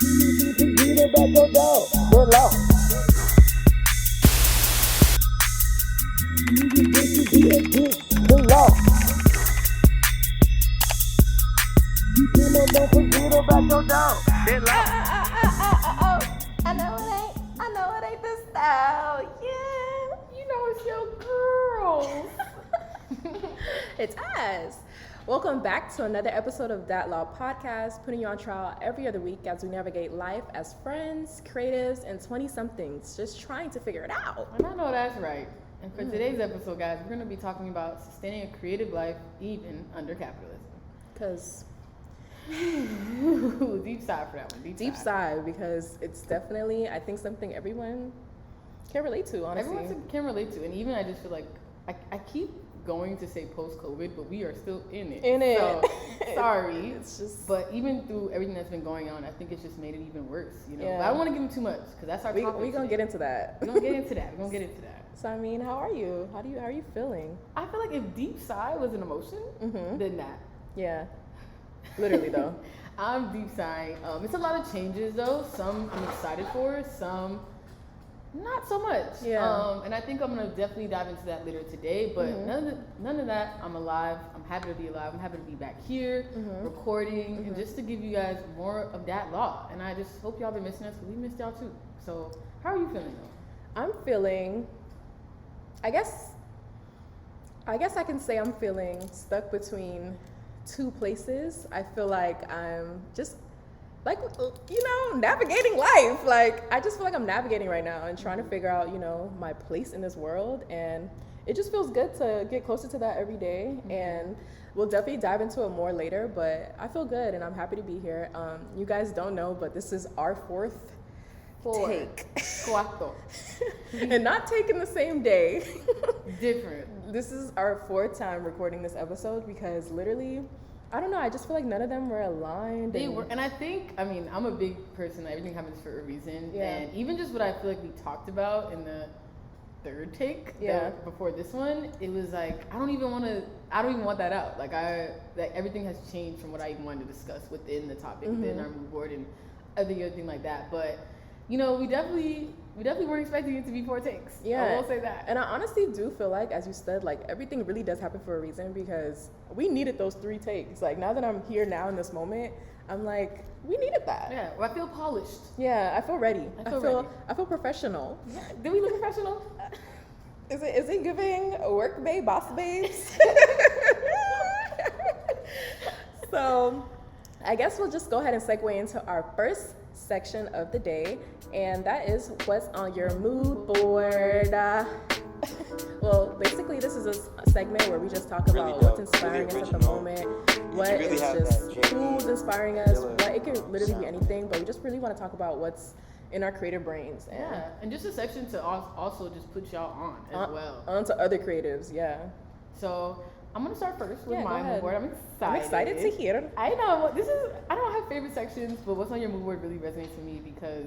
I know it ain't the style. Yeah, you know it's your girls. It's us. Welcome back to another episode of Dat Law Podcast, putting you on trial every other week as we navigate life as friends, creatives, and 20-somethings, just trying to figure it out. And I know that's right. And for today's episode, guys, we're going to be talking about sustaining a creative life even under capitalism. Because deep sigh for that one. Deep sigh, because it's definitely, I think, something everyone can relate to, honestly. Everyone can relate to. And even I just feel like, I keep going to say post-COVID, but we are still in it. So, sorry. It's just... But even through everything that's been going on, I think it's just made it even worse, you know? Yeah. But I don't want to give them too much, because that's our topic. We're going to get into that. We're going to get into that. So, I mean, how are you? How are you feeling? I feel like if deep sigh was an emotion, then that. Yeah. Literally, though. I'm deep sighing. It's a lot of changes, though. Some I'm excited for, some not so much. Yeah. And I think I'm gonna definitely dive into that later today. But none of that. I'm alive. I'm happy to be alive. I'm happy to be back here, recording, and just to give you guys more of that law. And I just hope y'all been missing us, because we missed y'all too. So how are you feeling, though? I'm feeling, I guess I can say I'm feeling stuck between two places. I feel like I'm just like, navigating life. Like, I just feel like I'm navigating right now and trying to figure out, my place in this world. And it just feels good to get closer to that every day. And we'll definitely dive into it more later, but I feel good and I'm happy to be here. You guys don't know, but this is our fourth take. Cuarto. And not taking the same day. Different. This is our fourth time recording this episode because literally, I don't know, I just feel like none of them were aligned. They were, and I think, I'm a big person, everything happens for a reason. Yeah. And even just what I feel like we talked about in the third take, before this one, it was like, I don't even want that out. Like everything has changed from what I even wanted to discuss within the topic, within our mood board and everything like that. But, we definitely weren't expecting it to be 4 takes. Yeah. I will say that. And I honestly do feel like, as you said, like everything really does happen for a reason because we needed those 3 takes. Like now that I'm here now in this moment, I'm like, we needed that. Yeah, well, I feel polished. Yeah, I feel ready. ready. I feel professional. Yeah. Did we look professional? Is it giving work babe, boss babes? So I guess we'll just go ahead and segue into our first section of the day, and that is what's on your mood board. Well, basically this is a segment where we just talk about what's inspiring us at the moment, who's inspiring us, it can literally be anything, but we just really want to talk about what's in our creative brains. And just a section to also just put y'all on as well. Onto other creatives, yeah. So I'm gonna start first with my mood board. I'm excited to hear. I know I don't have favorite sections, but what's on your mood board really resonates with me because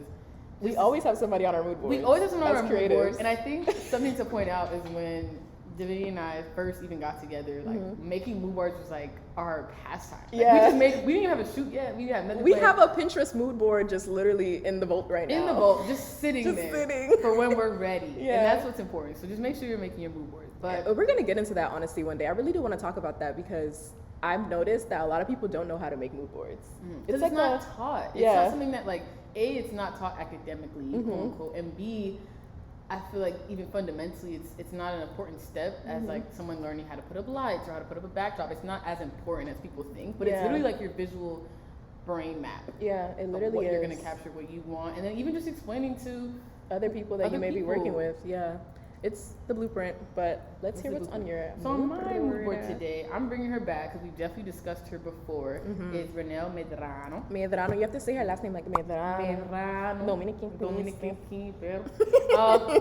we always have somebody on our mood board. We always have somebody on our mood board, and I think something to point out is when Divinity and I first even got together, like making mood boards was like our pastime. Like, we didn't even have a shoot yet. We had nothing. We have a Pinterest mood board just literally in the vault right now. In the vault, just sitting there for when we're ready. Yeah. And that's what's important. So just make sure you're making your mood board. But we're gonna get into that honestly one day. I really do want to talk about that because I've noticed that a lot of people don't know how to make mood boards. It's like not taught. It's not something that like A, it's not taught academically, quote unquote, and B, I feel like even fundamentally it's not an important step as like someone learning how to put up lights or how to put up a backdrop. It's not as important as people think, but it's literally like your visual brain map. Yeah, it literally what is. You're gonna capture what you want, and then even just explaining to other people that you may be working with. Yeah. It's the blueprint, but let's hear what's on your mood board. So on my mood board today, I'm bringing her back because we've definitely discussed her before. Is Renelle Medrano. Medrano, you have to say her last name like Medrano. Medrano. Dominican.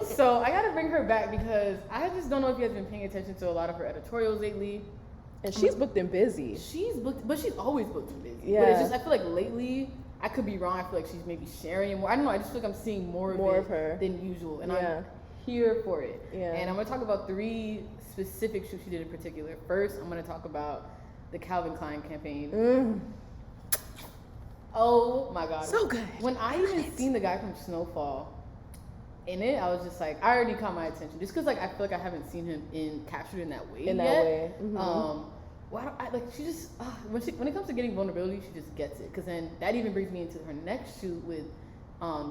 So I gotta bring her back because I just don't know if you guys been paying attention to a lot of her editorials lately. And she's booked and busy. She's booked, but she's always booked and busy. Yeah. But it's just, I feel like lately, I could be wrong, I feel like she's maybe sharing more. I don't know, I just feel like I'm seeing more of her than usual. And I'm here for it. Yeah. And I'm going to talk about 3 specific shoots she did in particular. First, I'm going to talk about the Calvin Klein campaign. Oh my god. So good. When I even seen the guy from Snowfall in it, I was just like, I already caught my attention. Just because like I feel like I haven't seen him captured in that way yet. Well, she just when it comes to getting vulnerability, she just gets it. Because then that even brings me into her next shoot with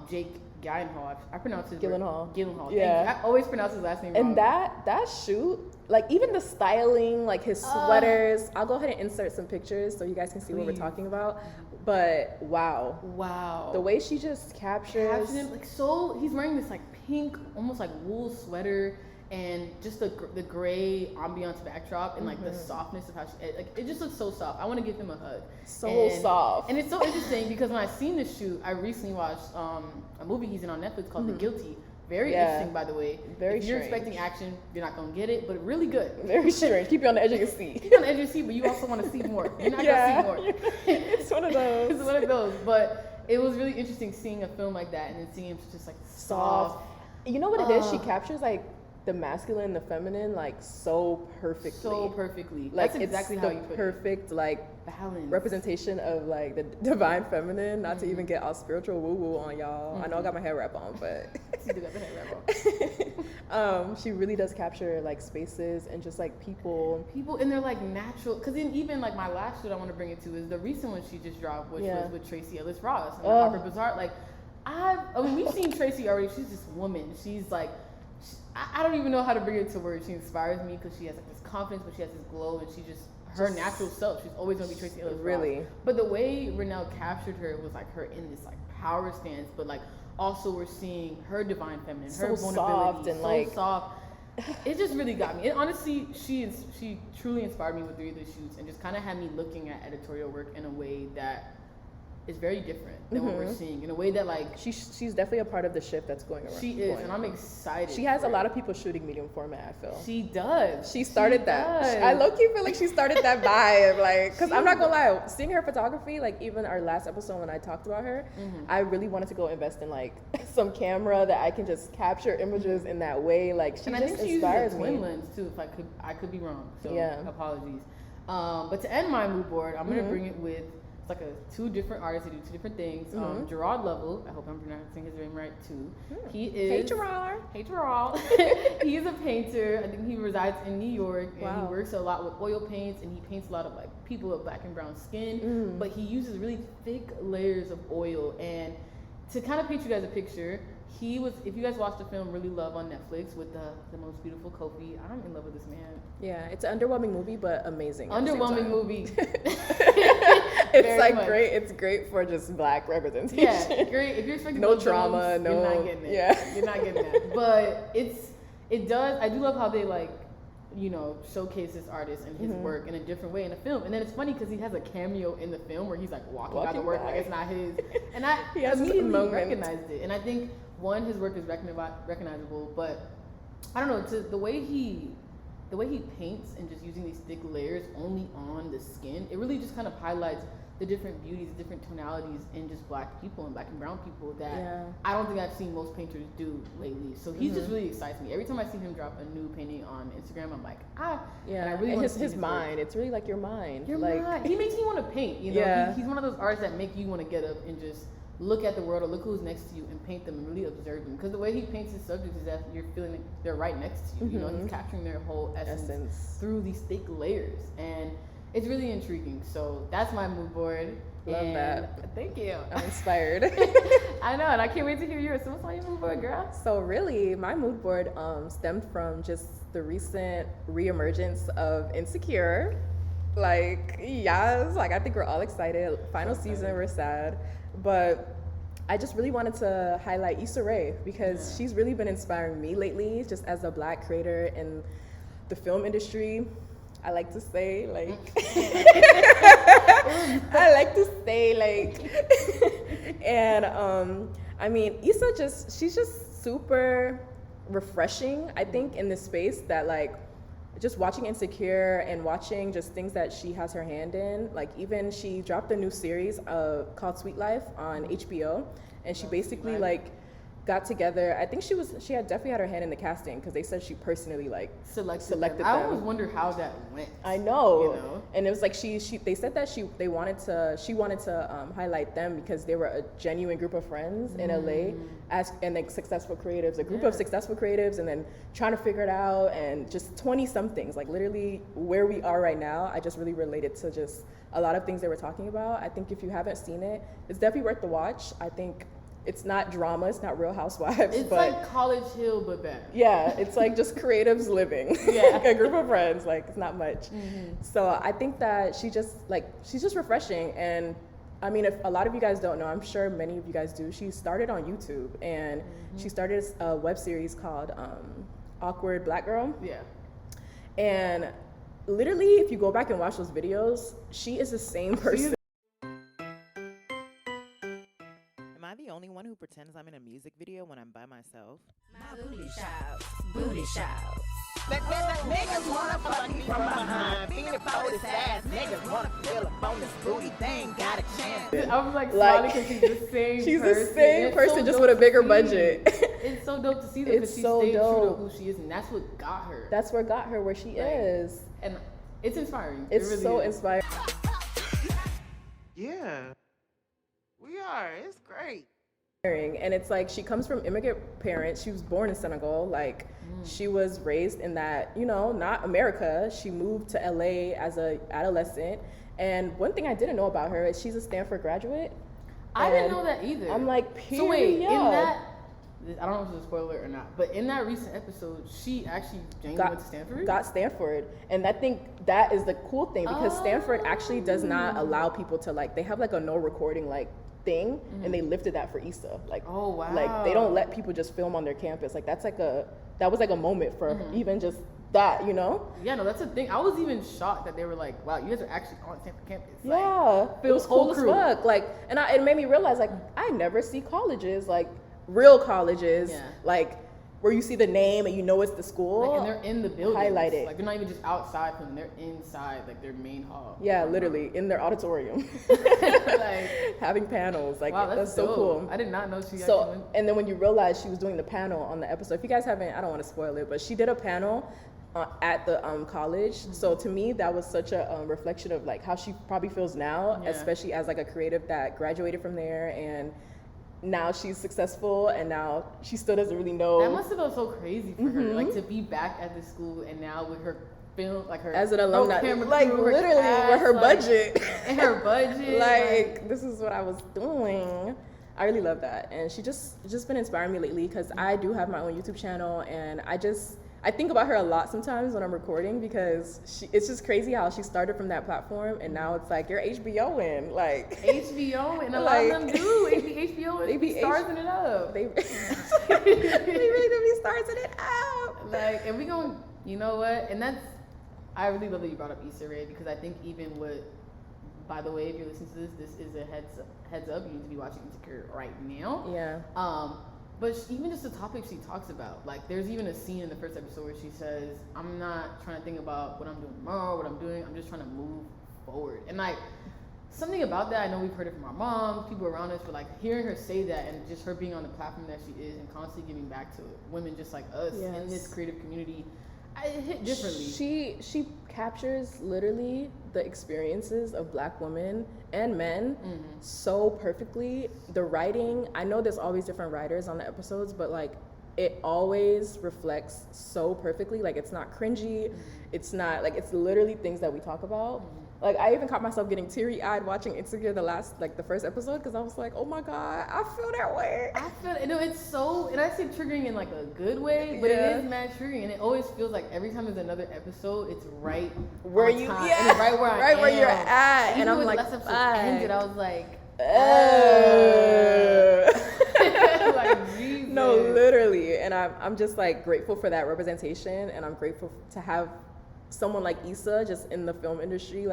Jake Gyllenhaal. I pronounce his Gyllenhaal. Gyllenhaal. Yeah. I always pronounce his last name wrong. And that shoot, like even the styling, like his sweaters. I'll go ahead and insert some pictures so you guys can see what we're talking about. But wow, the way she just captures him, like so, he's wearing this like pink, almost like wool sweater, and just the gray ambiance backdrop, and like the softness of how she, like it just looks so soft. I want to give him a hug. Soft. And it's so interesting because when I seen this shoot, I recently watched a movie he's in on Netflix called The Guilty. Very interesting, by the way. If you're expecting action, you're not gonna get it, but really good. Very strange. Keep you on the edge of your seat. Keep you on the edge of your seat, but you also want to see more. You're not gonna see more. It's one of those. It's one of those. But it was really interesting seeing a film like that and then seeing him just like soft. You know what it is? She captures like the masculine and the feminine like so perfectly. Like That's exactly how you put perfect like balance representation of like the divine feminine. Not to even get all spiritual woo on y'all. I know I got my hair wrap on, but you do got the hair wrap on. She really does capture like spaces and just like people and they're like natural. Because even like my last shoot I want to bring it to is the recent one she just dropped, which was with Tracy Ellis Ross and Harper Bazaar. Like I mean we've seen Tracy already. She's this woman. She's like. I don't even know how to bring it to words. She inspires me because she has like this confidence, but she has this glow, and she just her natural self. She's always gonna be Tracy Ellis Ross. Really. But the way Renelle captured her was like her in this like power stance, but like also we're seeing her divine feminine, her vulnerability, soft and soft. It just really got me. And honestly, she truly inspired me with 3 of the shoots, and just kind of had me looking at editorial work in a way that is very different than what we're seeing, in a way that like she's definitely a part of the shift that's going around. She is, and I'm excited. She has a lot of people shooting medium format. I feel she does. She started that. I low-key feel like she started that vibe, like, because I'm not gonna lie, seeing her photography, like even our last episode when I talked about her, I really wanted to go invest in like some camera that I can just capture images in that way. Like she just inspires me. Twin lens too. If I could be wrong. So apologies. But to end my mood board, I'm gonna bring it with. It's like 2 different artists that do 2 different things. Gerard Lovell, I hope I'm pronouncing his name right too. He is. Hey Gerard. Hey Gerard. He is a painter. I think he resides in New York, and he works a lot with oil paints, and he paints a lot of like people with black and brown skin. But he uses really thick layers of oil. And to kind of paint you guys a picture, he was. If you guys watched the film Really Love on Netflix with the most beautiful Kofi, I'm in love with this man. Yeah, it's an underwhelming movie, but amazing. Underwhelming movie. It's like much. Great. It's great for just black representation. Yeah, great. If you're expecting no drama, you're not getting it. Yeah, you're not getting it. But it does. I do love how they like, showcase this artist and his work in a different way in a film. And then it's funny because he has a cameo in the film where he's like walking by the work like it's not his. And I immediately recognized it. And I think his work is recognizable, but I don't know, the way he paints and just using these thick layers only on the skin, it really just kind of highlights the different beauties, the different tonalities in just black people and black and brown people that I don't think I've seen most painters do lately. So he just really excites me. Every time I see him drop a new painting on Instagram, I'm like, yeah. And I really want to see his mind. It's really like your mind. Your mind. He makes me want to paint. He's one of those artists that make you want to get up and just look at the world or look who's next to you and paint them and really observe them. Because the way he paints his subjects is that you're feeling like they're right next to you. He's capturing their whole essence through these thick layers. And it's really intriguing. So that's my mood board. Love that. Thank you. I'm inspired. I know, and I can't wait to hear yours. So what's on your mood board, girl? So really, my mood board stemmed from just the recent reemergence of Insecure. Like, yes, like I think we're all excited. Final season, we're sad. But I just really wanted to highlight Issa Rae because she's really been inspiring me lately, just as a black creator in the film industry. I like to say, and I mean, Issa she's just super refreshing, I think, in this space that like, just watching Insecure and watching just things that she has her hand in, like even she dropped a new series called Sweet Life on HBO, and she basically like got together. I think she had definitely had her hand in the casting because they said she personally like selected them. I always wonder how that went. I know. You know? And it was like they said that she wanted to highlight them because they were a genuine group of friends in LA and like successful creatives, a group of successful creatives, and then trying to figure it out, and just 20 somethings, like literally where we are right now. I just really related to just a lot of things they were talking about. I think if you haven't seen it, it's definitely worth the watch. I think it's not drama, it's not Real Housewives. It's but like College Hill, but better. Yeah, it's like just creatives living. Yeah. A group of friends, like it's not much. So I think that she's just refreshing. And I mean, if a lot of you guys don't know, I'm sure many of you guys do, she started on YouTube, and she started a web series called Awkward Black Girl. Yeah. And literally, if you go back and watch those videos, she is the same person. Am I the only one who pretends I'm in a music video when I'm by myself? My booty shouts, booty shouts. Niggas wanna fuck me from behind. Feeling for this ass. Niggas wanna feel up on this booty thing. Got a chance. I was like smiling because she's the same She's person. the same It's person, so just dope with a to bigger see. budget. It's so dope to see that It's because she so stayed true to dope. who she is, and that's what got her. That's what got her where she is. And it's inspiring. It's it really so is. inspiring. Yeah. We are. It's great. And it's like she comes from immigrant parents. She was born in Senegal. Like she was raised in that, not America. She moved to LA as a adolescent. And one thing I didn't know about her is she's a Stanford graduate. I didn't And know that either. I'm like, period. So wait, in that, I don't know if it's a spoiler or not, but in that recent episode, she actually genuinely went to Stanford? Got Stanford. And I think that is the cool thing because Stanford actually does not allow people to they have like a no recording thing, and they lifted that for Issa. Oh wow. Like they don't let people just film on their campus. Like that was like a moment for even just that, Yeah, no, that's a thing. I was even shocked that they were like, wow, you guys are actually on Stanford campus. Yeah, it was whole cool as crew. fuck. It made me realize I never see colleges, real colleges, where you see the name and it's the school. And they're in the building. Highlighted. They're not even just outside from them, they're inside their main hall. Yeah, literally in their auditorium. Having panels. Wow, that's so dope. cool. I did not know she actually So, went. and then when you realize she was doing the panel on the episode, if you guys haven't, I don't want to spoil it, but she did a panel at the college. So to me, that was such a reflection of how she probably feels now, especially as a creative that graduated from there, and now she's successful, and now she still doesn't really know. That must have felt so crazy for her, to be back at the school and now with her film, her as an alumni, camera crew, literally cast, with her budget, and her budget, this is what I was doing. I really love that, and she just been inspiring me lately because I do have my own YouTube channel, and I think about her a lot sometimes when I'm recording because it's just crazy how she started from that platform, and now it's you're HBOing, HBO, and a lot of them do. HBO they be starsing it up. They really do be starsing it up. And we going, you know what? And I really love that you brought up Issa Rae because I think even by the way, if you're listening to this is a heads up. You need to be watching Insecure right now. Yeah. But even just the topic she talks about, there's even a scene in the first episode where she says, I'm not trying to think about what I'm doing tomorrow, what I'm doing, I'm just trying to move forward. And something about that, I know we've heard it from our moms, people around us, but hearing her say that and just her being on the platform that she is and constantly giving back to women just like us in this creative community, it hit differently. She captures literally the experiences of Black women and men so perfectly. The writing, I know there's always different writers on the episodes, but it always reflects so perfectly. It's not cringy. It's not it's literally things that we talk about. I even caught myself getting teary-eyed watching Insecure the first episode because I was like, oh my God, I feel that way. I feel it. No, it's so, and I say triggering in a good way, but it is mad triggering, and it always feels like every time there's another episode, it's right where on you, time, yeah, and it's right where I am. where you're at, Even and I'm when like, last episode ended, I was like, Jesus. No, literally, and I'm just grateful for that representation, and I'm grateful to have someone like Issa just in the film industry,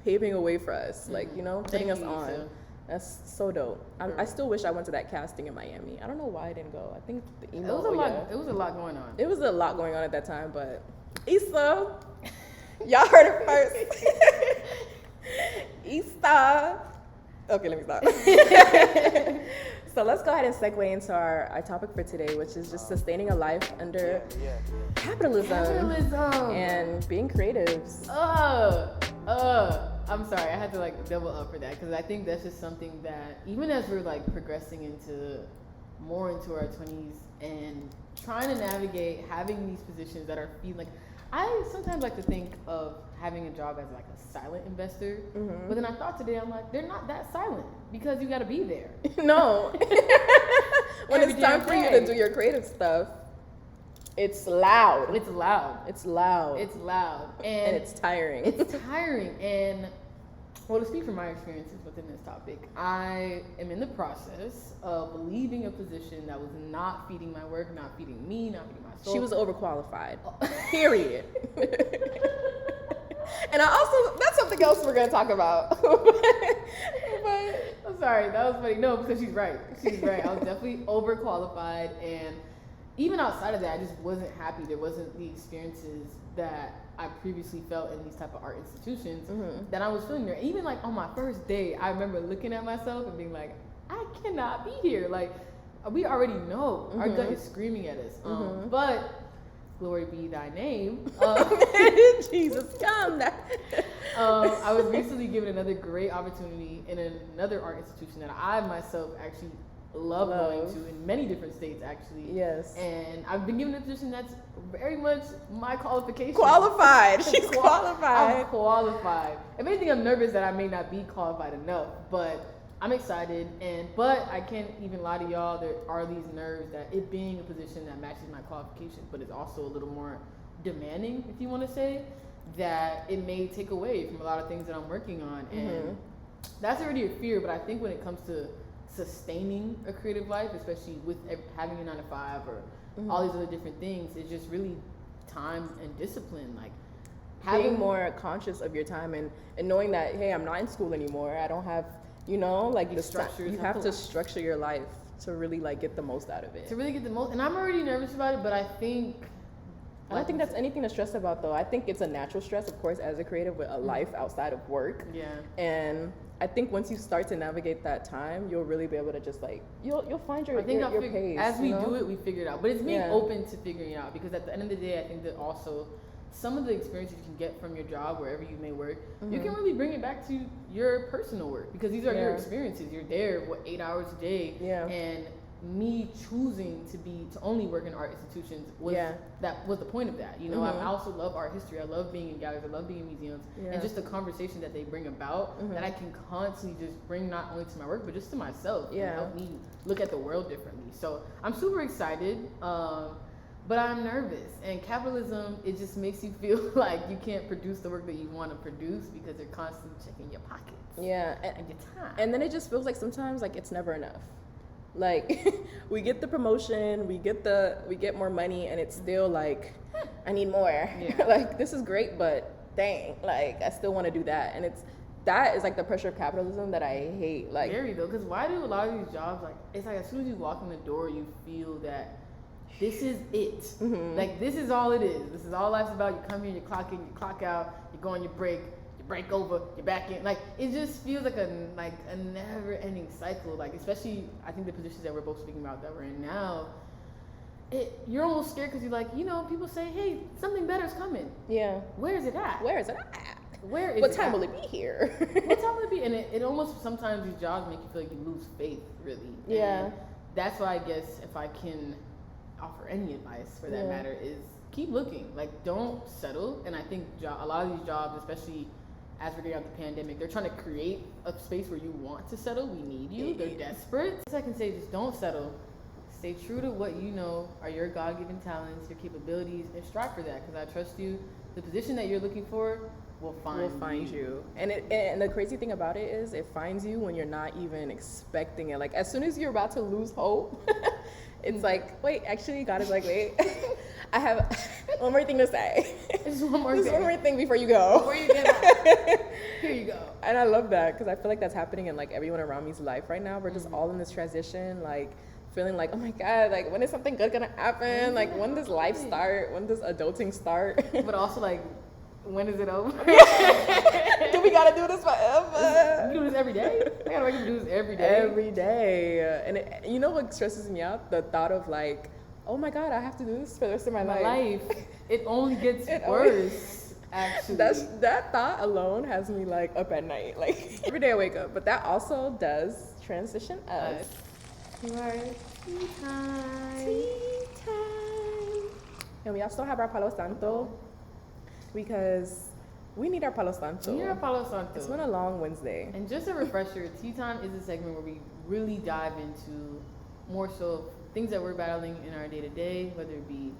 paving a way for us, putting us on. Issa. That's so dope. I still wish I went to that casting in Miami. I don't know why I didn't go. I think the email. It was a lot going on. It was a lot going on at that time, but Issa, y'all heard it first. Issa. Okay, let me stop. So let's go ahead and segue into our topic for today, which is just sustaining a life under capitalism and being creatives. I'm sorry, I had to like double up for that because I think that's just something that even as we're like progressing into more into our 20s and trying to navigate having these positions that are feeling like, I sometimes like to think of having a job as like a silent investor, but then I thought today, I'm like, they're not that silent because you got to be there. No. When it's time for you to do your creative stuff, it's loud. It's loud. It's loud. It's loud. And it's tiring. It's tiring. And well, to speak from my experiences within this topic, I am in the process of leaving a position that was not feeding my work, not feeding me, not feeding my soul. She was overqualified. Period. And I also, that's something else we're going to talk about. But I'm sorry, that was funny. No, because she's right. She's right. I was definitely overqualified. And even outside of that, I just wasn't happy. There wasn't the experiences that I previously felt in these type of art institutions that I was feeling there. Even like on my first day, I remember looking at myself and being like, I cannot be here. Like, we already know. Our gut is screaming at us. But glory be thy name. Jesus, come now. I was recently given another great opportunity in another art institution that I myself actually love going to in many different states, actually. Yes. And I've been given a position that's very much my qualification. Qualified. She's qualified. I'm qualified. If anything, I'm nervous that I may not be qualified enough, but I'm excited. But I can't even lie to y'all, there are these nerves that it being a position that matches my qualifications, but is also a little more demanding, if you want to say, that it may take away from a lot of things that I'm working on. And that's already a fear, but I think when it comes to sustaining a creative life, especially with having a 9-to-5 or all these other different things, it's just really time and discipline. Like being more conscious of your time and knowing that, hey, I'm not in school anymore. I don't have, you know, like the structure. You have to structure your life to really like get the most out of it. To really get the most, and I'm already nervous about it, but I think I don't think that's anything to stress about, though. I think it's a natural stress, of course, as a creative with a life outside of work. Yeah. And I think once you start to navigate that time, you'll really be able to just like you'll find your pace. As we do it, we figure it out. But it's being open to figuring it out, because at the end of the day, I think that also some of the experiences you can get from your job, wherever you may work, you can really bring it back to your personal work, because these are your experiences. You're there 8 hours a day, and me choosing to only work in art institutions was that was the point of that. You know, I also love art history. I love being in galleries. I love being in museums, and just the conversation that they bring about that I can constantly just bring not only to my work but just to myself and help me look at the world differently. So I'm super excited, but I'm nervous. And capitalism, it just makes you feel like you can't produce the work that you want to produce because they're constantly checking your pockets. Yeah, and your time. And then it just feels like sometimes like it's never enough. Like we get the promotion, we get more money, and it's still like, I need more. Like this is great, but dang, like I still want to do that. And that is like the pressure of capitalism that I hate. Like very though, because why do a lot of these jobs, like it's like as soon as you walk in the door, you feel that this is it. Like this is all it is. This is all life's about. You come here, you clock in, you clock out, you go on your break over, you're back in. Like it just feels like a never-ending cycle. Like especially, I think the positions that we're both speaking about that we're in now, you're almost scared because you're like, you know, people say, hey, something better's coming. Yeah. Where is it at? Where is it at? Where is what time will it be here? What time will it be? And it almost sometimes these jobs make you feel like you lose faith, really. Yeah. And that's why I guess if I can offer any advice for that matter is keep looking. Like don't settle. And I think a lot of these jobs, especially as we're getting out the pandemic, they're trying to create a space where you want to settle. We need you. They're desperate. As I can say, just don't settle. Stay true to what you know are your God-given talents, your capabilities, and strive for that. Because I trust you. The position that you're looking for will find you. And the crazy thing about it is, it finds you when you're not even expecting it. Like as soon as you're about to lose hope, it's like, wait, actually, God is like, wait, I have one more thing to say. Just one more thing before you go. Before you get out. Here you go. And I love that because I feel like that's happening in like everyone around me's life right now. We're just all in this transition, like feeling like, oh my God, like when is something good gonna happen? Like when does life start? When does adulting start? But also like when is it over? Do we gotta do this forever? You do this every day? I gotta make you do this every day. Every day. And you know what stresses me out? The thought of like, oh my God, I have to do this for the rest of my life. It only gets worse, actually. That thought alone has me like up at night. Like every day I wake up. But that also does transition us. To our tea time. Tea time. And we also have our Palo Santo because we need our Palo Santo. We need our Palo Santo. It's been a long Wednesday. And just a refresher, Tea Time is a segment where we really dive into more so things that we're battling in our day-to-day, whether it be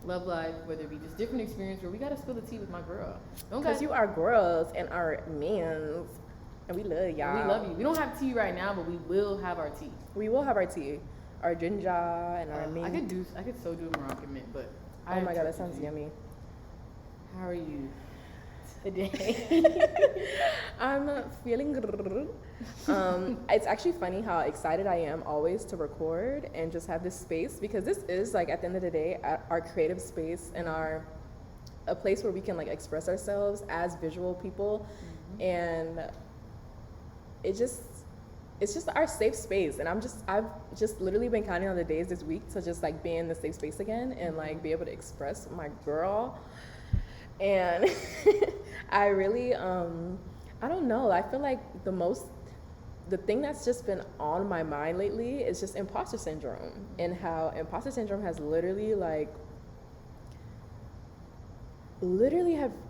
love life, whether it be just different experience where we gotta spill the tea with my girl. Because you are girls and our mans, and we love y'all. We love you. We don't have tea right now, but we will have our tea. We will have our tea, our ginger and our mint. I could so do Moroccan mint, but oh my God, that sounds yummy. How are you today? I'm feeling good. It's actually funny how excited I am always to record and just have this space, because this is like at the end of the day our creative space and a place where we can like express ourselves as visual people. And it's just our safe space, and I've just literally been counting on the days this week to just like be in the safe space again and like be able to express my girl. And I really I don't know, I feel like the thing that's just been on my mind lately is just imposter syndrome, and how imposter syndrome has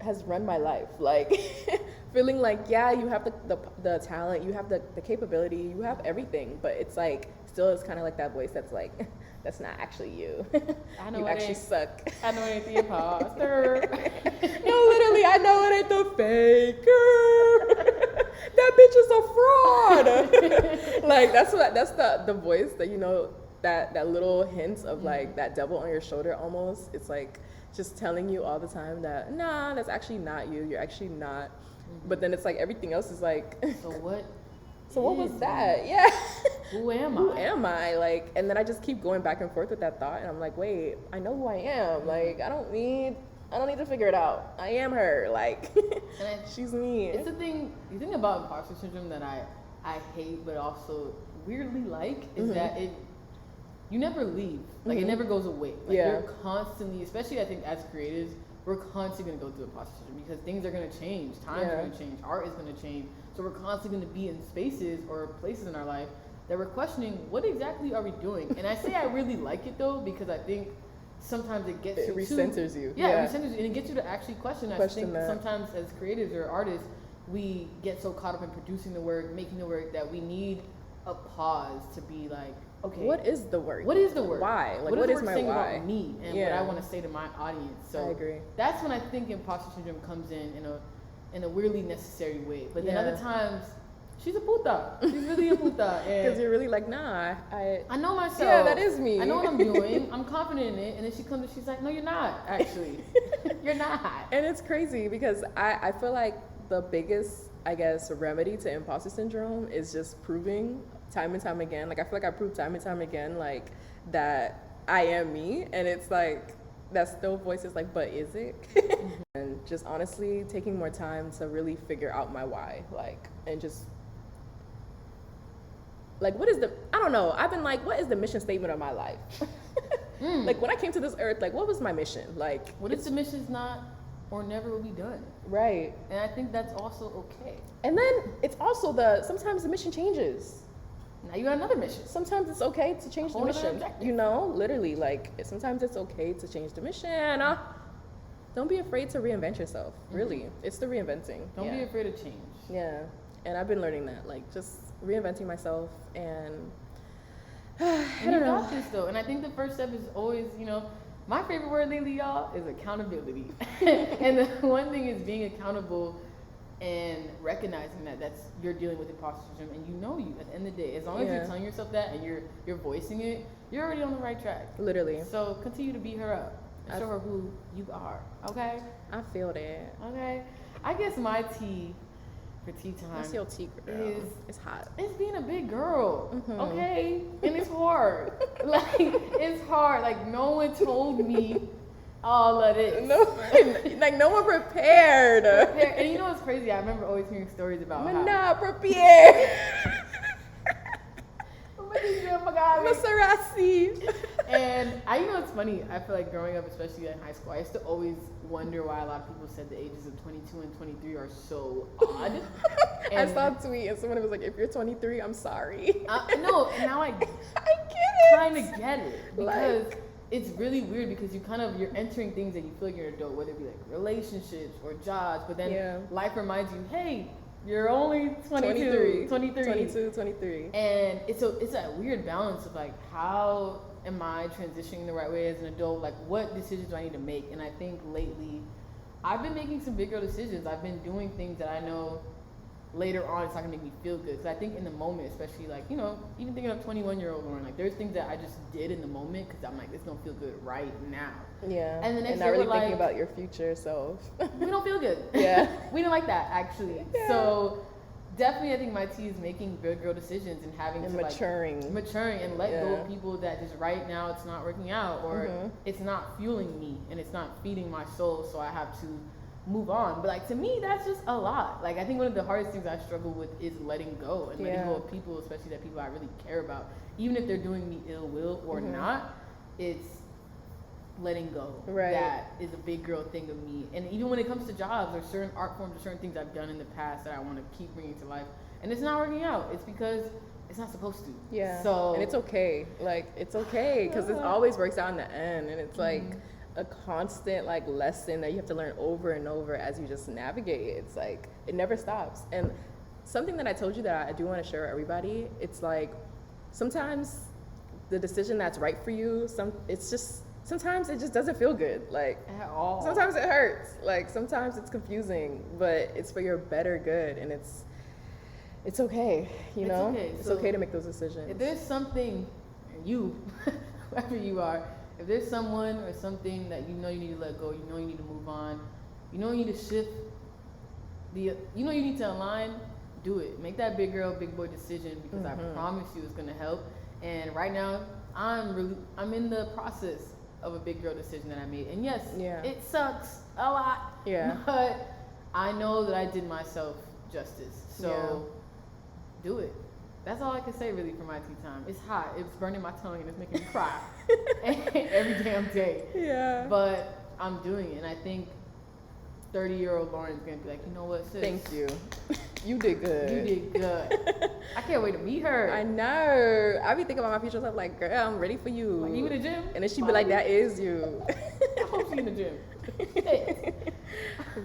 has run my life. Like feeling like, yeah, you have the talent, you have the capability, you have everything, but it's like still it's kind of like that voice that's like, that's not actually you. I know you actually suck. I know it ain't the imposter. No, literally, I know it ain't the faker. That bitch is a fraud. Like that's the voice that, you know, that little hint of like that devil on your shoulder almost. It's like just telling you all the time that nah, that's actually not you. You're actually not. But then it's like everything else is like, so what? So what was that? Yeah. Who am I? Who am I? Like, and then I just keep going back and forth with that thought, and I'm like, wait, I know who I am. Like, I don't need to figure it out. I am her. Like, she's me. It's the thing about imposter syndrome that I hate, but also weirdly like, is that you never leave. Like, it never goes away. Like, you're constantly, especially I think as creatives, we're constantly going to go through imposter syndrome because things are going to change. Times are going to change. Art is going to change. So we're constantly going to be in spaces or places in our life that we're questioning, what exactly are we doing? And I say I really like it though, because I think sometimes it gets it recenters you. Yeah, it recenters you, and it gets you to actually question. I think sometimes as creatives or artists, we get so caught up in producing the work, making the work, that we need a pause to be like, okay, what is the work? What is the work? Why? Like, what is my saying why? about me and what I want to say to my audience? So I agree. That's when I think imposter syndrome comes in a weirdly necessary way. But then other times, she's a puta. She's really a puta. Because you're really like, nah, I know myself. Yeah, that is me. I know what I'm doing. I'm confident in it. And then she comes and she's like, no, you're not, actually. You're not. And it's crazy because I feel like the biggest, I guess, remedy to imposter syndrome is just proving time and time again. Like, I feel like I prove time and time again, like, that I am me. And it's like, that still voice is like, but is it? And just honestly taking more time to really figure out my why. Like, and just, like, I don't know. I've been like, what is the mission statement of my life? Like, when I came to this earth, like, what was my mission? Like, what if the mission's not or never will be done? Right. And I think that's also okay. And then it's also sometimes the mission changes. Now you got another mission. Sometimes it's okay to change the mission. You know, literally, like, sometimes it's okay to change the mission. Don't be afraid to reinvent yourself. Really, it's the reinventing. Don't be afraid of change. Yeah, and I've been learning that, like, just reinventing myself, and I don't know. Got this though, and I think the first step is always, you know, my favorite word lately, y'all, is accountability. And the one thing is being accountable and recognizing that you're dealing with imposter syndrome, and you know you at the end of the day, as long as you're telling yourself that and you're voicing it, you're already on the right track. Literally. So continue to beat her up and show her who you are. Okay? I feel that. Okay. I guess my tea for tea time. What's your tea, girl? It's hot. It's being a big girl. Okay? And it's hard. Like, it's hard. Like, no one told me all of this. No, like no one prepared. And you know what's crazy? I remember always hearing stories about I'm how not prepared. Maserati. And you know, it's funny. I feel like growing up, especially in high school, I used to always wonder why a lot of people said the ages of 22 and 23 are so odd. I saw a tweet and someone was like, "If you're 23, I'm sorry." No, and now I get it. Kind of get it because it's really weird because you're entering things that you feel like you're an adult, whether it be like relationships or jobs, but then life reminds you, hey, you're only 23. And it's that weird balance of like, how am I transitioning the right way as an adult? Like, what decisions do I need to make? And I think lately I've been making some big girl decisions. I've been doing things that I know later on it's not gonna make me feel good. Because I think in the moment, especially like, you know, even thinking of 21-year-old Lauren, like there's things that I just did in the moment because I'm like, this don't feel good right now. Yeah. And the next and day not really we're thinking like, about your future self. We don't feel good. Yeah. We didn't like that actually. Yeah. So definitely I think my T is making big girl decisions and having to maturing and let go of people that just right now it's not working out or it's not fueling me and it's not feeding my soul, so I have to move on. But like to me that's just a lot. Like I think one of the hardest things I struggle with is letting go and letting go of people, especially that people I really care about, even if they're doing me ill will or not. It's letting go. That is a big girl thing of me. And even when it comes to jobs or certain art forms or certain things I've done in the past that I want to keep bringing to life and it's not working out, it's because it's not supposed to. So and it's okay. Like it's okay because it always works out in the end, and it's like a constant like lesson that you have to learn over and over as you just navigate it. It's like it never stops. And something that I told you that I do want to share with everybody, it's like sometimes the decision that's right for you, sometimes it just doesn't feel good, like at all. Sometimes it hurts, like sometimes it's confusing, but it's for your better good, and it's okay, you know? Okay. It's okay to make those decisions. If there's something, you, whoever you are, if there's someone or something that you know you need to let go, you know you need to move on, you know you need to shift, you know you need to align, do it. Make that big girl, big boy decision because I promise you it's gonna help. And right now, I'm in the process of a big girl decision that I made. And yes, it sucks a lot. But I know that I did myself justice. So do it. That's all I can say really for my tea time. It's hot. It's burning my tongue and it's making me cry every damn day. But I'm doing it. And I think 30-year-old Lauren's gonna be like, you know what, sis? Thank you. You did good. You did good. I can't wait to meet her. I know. I be thinking about my future self like, girl, I'm ready for you. Like, you in the gym? And then she'd be like, that is you. I hope she's in the gym.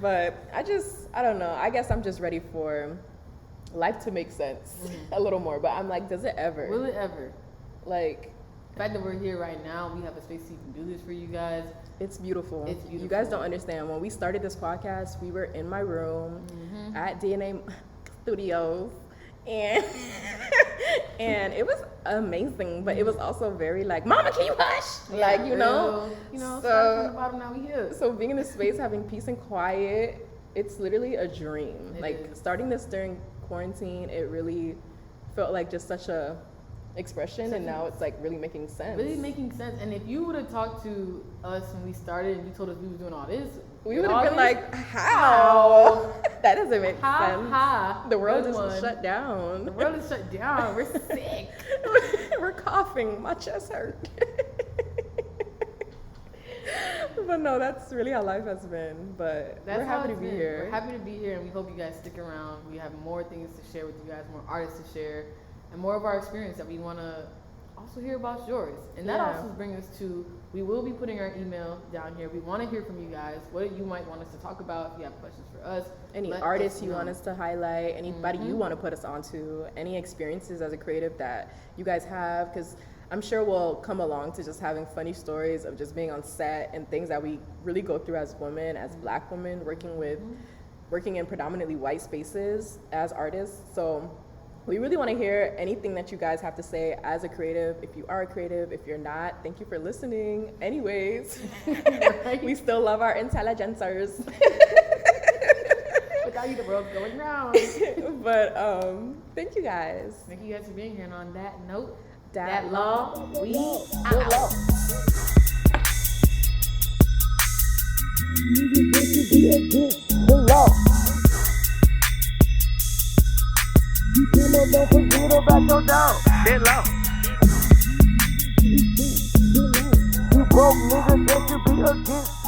But I don't know. I guess I'm just ready for life to make sense a little more. But I'm like, does it ever? Will it ever? Like, the fact that we're here right now, we have a space so you can do this for you guys. It's beautiful. It's beautiful. You guys don't understand. When we started this podcast, we were in my room at DNA Studios, and and it was amazing. But it was also very like, Mama, can you hush? Like, you know. So from the bottom, now we here. So being in this space, having peace and quiet, it's literally a dream. It is. Starting this during quarantine, it really felt like just such a expression, and now it's like really making sense. And if you would have talked to us when we started and you told us we were doing all this, we would have been like, how? That doesn't make sense. The world is shut down. The world is shut down. We're sick. We're coughing. My chest hurt. But no, that's really how life has been. But we're happy to be here. We're happy to be here, and we hope you guys stick around. We have more things to share with you guys, more artists to share, and more of our experience that we want to also hear about yours. And that also brings us to, we will be putting our email down here. We want to hear from you guys, what you might want us to talk about. If you have questions for us, any artists you want us to highlight, anybody you want to put us onto, any experiences as a creative that you guys have, because I'm sure we'll come along to just having funny stories of just being on set and things that we really go through as women, as Black women, working in predominantly white spaces as artists. So we really want to hear anything that you guys have to say as a creative. If you are a creative, if you're not, thank you for listening. Anyways, we still love our intelligencers. Without you, the world's going round. But thank you guys. Thank you guys for being here. And on that note, Dat Law, we out. The law. Don't forget about your dog. Dat Law. You broke niggas that should be against